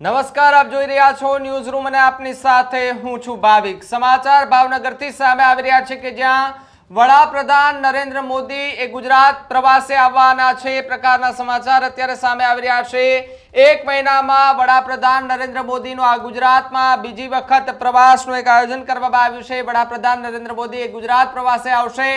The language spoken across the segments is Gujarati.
નમસ્કાર, આપ જોઈ રહ્યા છો ન્યૂઝ રૂમ અને આપની સાથે હું છું ભાવિક। સમાચાર ભાવનગરથી સામે આવી રહ્યા છે કે જ્યાં વડાપ્રધાન નરેન્દ્ર મોદી એ ગુજરાત પ્રવાસે આવવાના છે એ પ્રકારના સમાચાર અત્યારે સામે આવી રહ્યા છે। એક મહિનામાં વડાપ્રધાન નરેન્દ્ર મોદીનો આ ગુજરાતમાં બીજી વખત પ્રવાસનું એક આયોજન કરવામાં આવ્યું છે। વડાપ્રધાન નરેન્દ્ર મોદી એ ગુજરાત પ્રવાસે આવશે।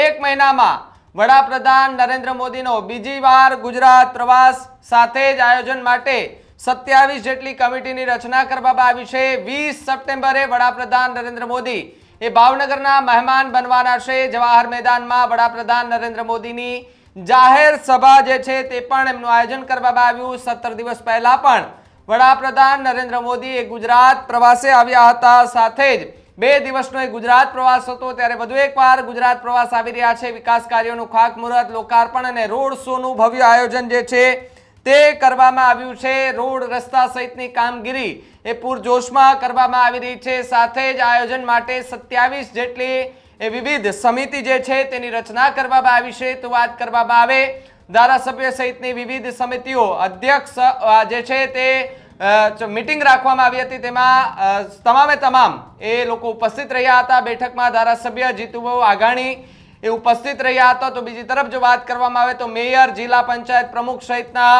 એક મહિનામાં વડાપ્રધાન નરેન્દ્ર મોદીનો બીજી વાર ગુજરાત પ્રવાસ સાથે જ આયોજન માટે 27 જેટલી કમિટીની રચના કરવામાં આવી છે। 20 સપ્ટેમ્બરે વડાપ્રધાન નરેન્દ્ર મોદી એ ભાવનગરના મહેમાન બનવાના છે। જવાહર મેદાનમાં વડાપ્રધાન નરેન્દ્ર મોદીની જાહેર સભા જે છે તે પણ એમનું આયોજન કરવામાં આવ્યું। 17 દિવસ પહેલા પણ વડાપ્રધાન નરેન્દ્ર મોદી એ ગુજરાત પ્રવાસે આવ્યા હતા। સાથે જ 2 દિવસનો એક ગુજરાત પ્રવાસ હતો, ત્યારે વધુ એકવાર ગુજરાત પ્રવાસ આવી રહ્યા છે। વિકાસ કાર્યોનું ખાતમુહૂર્ત, લોકાર્પણ અને રોડ શોનું ભવ્ય આયોજન જે છે તે કરવામાં આવ્યું છે। રોડ રસ્તા સહિતની કામગીરી એ પૂરજોશમાં કરવામાં આવી રહી છે। સાથે જ આયોજન માટે 27 જેટલી વિવિધ સમિતિ જે છે તેની રચના કરવામાં આવી છે। તો વાત કરવામાં આવે ધારાસભ્ય સહિતની વિવિધ સમિતિઓ અધ્યક્ષ જે છે તે મીટિંગ રાખવામાં આવી હતી, તેમાં તમામે તમામ એ લોકો ઉપસ્થિત રહ્યા હતા। બેઠકમાં ધારાસભ્ય જીતુભાઈ વાઘાણી એ ઉપસ્થિત રહ્યા હતા। તો બીજી તરફ જો વાત કરવામાં આવે તો મેયર, જિલ્લા પંચાયત પ્રમુખ સહિતના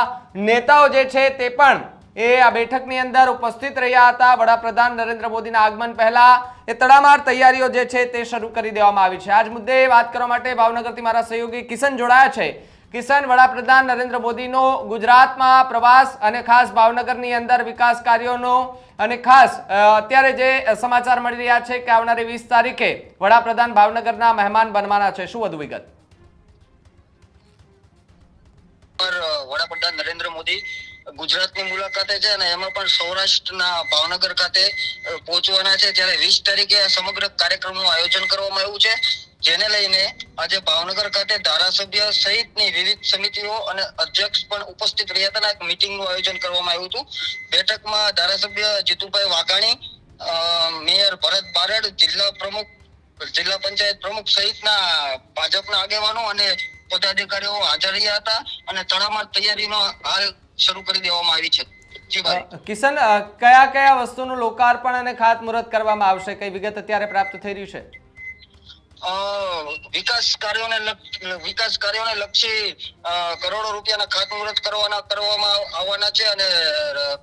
નેતાઓ જે છે તે પણ એ આ બેઠકની અંદર ઉપસ્થિત રહ્યા હતા। વડાપ્રધાન નરેન્દ્ર મોદીના આગમન પહેલા એ તડામાર તૈયારીઓ જે છે તે શરૂ કરી દેવામાં આવી છે। આજ મુદ્દે વાત કરવા માટે ભાવનગરથી મારા સહયોગી કિશન જોડાયા છે। કિશન, વડાપ્રધાન નરેન્દ્ર મોદીનો ગુજરાતમાં પ્રવાસ અને ખાસ ભાવનગરની અંદર વિકાસ કાર્યોનો અને ખાસ અત્યારે જે સમાચાર મળી રહ્યા છે કે આવનારી 20 તારીખે વડાપ્રધાન ભાવનગરના મહેમાન બનવાના છે, શું વધુ વિગત? વડાપ્રધાન નરેન્દ્ર મોદી ગુજરાતની મુલાકાતે છે અને એમાં પણ સૌરાષ્ટ્રના ભાવનગર ખાતે પહોંચવાના છે। ત્યારે 20 તારીખે સમગ્ર કાર્યક્રમનું આયોજન કરવામાં આવ્યું છે, જેને લઈને આજે ભાવનગર ખાતે ધારાસભ્ય સહિતની વિવિધ સમિતિઓ અને અધ્યક્ષ પણ ઉપસ્થિત રહ્યા હતા। એક મીટિંગનું આયોજન કરવામાં આવ્યું હતું। બેઠકમાં ધારાસભ્ય જીતુભાઈ વાઘાણી, મેયર ભરત બારડ, જિલ્લા પ્રમુખ, જિલ્લા પંચાયત પ્રમુખ સહિતના ભાજપના આગેવાનો અને પદાધિકારીઓ હાજર રહ્યા હતા અને તડામાર તૈયારીનો હાલ શરૂ કરી દેવામાં આવી છે। જી ભાઈ કિશન, કયા કયા વસ્તુનું લોકાર્પણ અને ખાતમુહૂર્ત કરવામાં આવશે, કઈ વિગત અત્યારે પ્રાપ્ત થઈ રહી છે? વિકાસ કાર્યોને લક્ષી કરોડો રૂપિયાના ખાતમુહૂર્ત કરવામાં આવવાના છે અને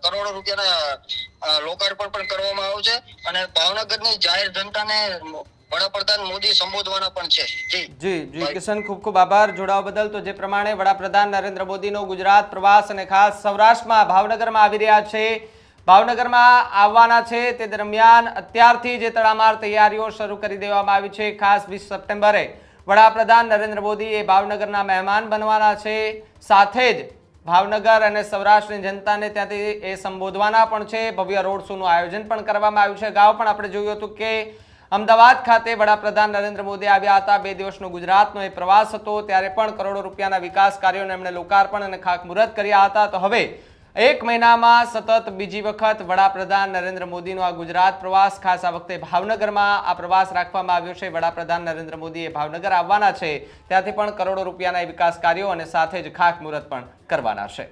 કરોડો રૂપિયાના લોકાર્પણ પણ કરવામાં આવશે અને ભાવનગરની જાહેર જનતાને વડાપ્રધાન મોદી સંબોધવાના પણ છે। જી કિશન, ખૂબ ખૂબ આભાર જોડાવા બદલ। તો જે પ્રમાણે વડાપ્રધાન નરેન્દ્ર મોદીનો ગુજરાત પ્રવાસ અને ખાસ સૌરાષ્ટ્રમાં ભાવનગરમાં આવી રહ્યા છે, ભાવનગરમાં આવવાના છે, તે દરમિયાન અત્યારથી જે તડામાર તૈયારીઓ શરૂ કરી દેવામાં આવી છે। ખાસ 20 સપ્ટેમ્બરે વડાપ્રધાન નરેન્દ્ર મોદી એ ભાવનગરના મહેમાન બનવાના છે। સાથે જ ભાવનગર અને સૌરાષ્ટ્રની જનતાને ત્યાંથી એ સંબોધવાના પણ છે। ભવ્ય રોડ શોનું આયોજન પણ કરવામાં આવ્યું છે। અગાઉ પણ આપણે જોયું હતું કે અમદાવાદ ખાતે વડાપ્રધાન નરેન્દ્ર મોદી આવ્યા હતા। 2 દિવસનો ગુજરાતનો એ પ્રવાસ હતો, ત્યારે પણ કરોડો રૂપિયાના વિકાસ કાર્યોને એમણે લોકાર્પણ અને ખાતમુહૂર્ત કર્યા હતા। તો હવે એક મહિનામાં સતત બીજી વખત વડાપ્રધાન નરેન્દ્ર મોદીનો આ ગુજરાત પ્રવાસ, ખાસ આ વખતે ભાવનગરમાં આ પ્રવાસ રાખવામાં આવ્યો છે। વડાપ્રધાન નરેન્દ્ર મોદી એ ભાવનગર આવવાના છે, ત્યાંથી પણ કરોડો રૂપિયાના વિકાસ કાર્યો અને સાથે જ ખાતમુહૂર્ત પણ કરવાના છે।